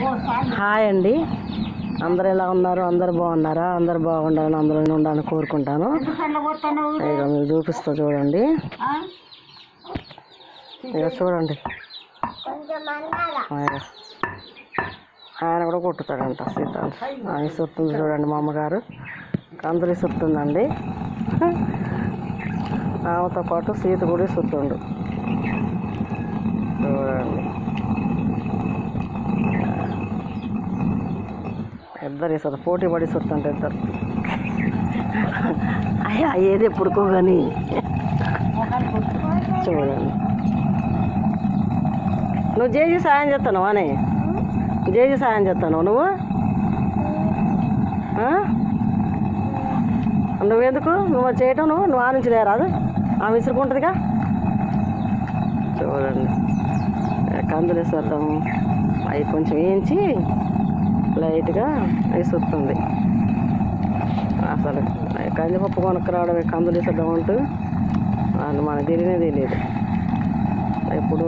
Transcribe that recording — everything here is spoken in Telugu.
హాయ్ అండి, అందరు ఎలా ఉన్నారు? అందరు బాగున్నారా? అందరు బాగుండాలని అందరూ ఉండాలని కోరుకుంటాను. ఇక మీరు చూపిస్తా చూడండి. ఇక చూడండి, ఆయన కూడా కొట్టుతాడంట సీత. ఇసురుతుంది చూడండి, మా అమ్మగారు అందరూ ఇసురుతుందండి. ఆమెతో పాటు సీత కూడా ఇసురుతుండు చూడండి. ఇద్దరు ఇస్తారు, పోటీ పడి ఇస్తుంటే ఇద్దరు. అయ్యా ఏది ఎప్పుడుకో కానీ చూడండి. నువ్వు చేసి సాయం చేస్తాను అని చేసి సాయం చేస్తాను నువ్వు. నువ్వెందుకు నువ్వు చేయటం? నువ్వు ఆ నుంచి లేరాదు, ఆమె విసురుకుంటుందిగా. చూడండి, కందులు వేసేద్దాం. అవి కొంచెం వేయించి లైట్గా విసురుతుంది. అసలు కందిపప్పు కొనుక్కరావడమే కందులు వేసేద్దాం అంటూ వాళ్ళు మనకు తెలియనే తెలియదు ఎప్పుడు.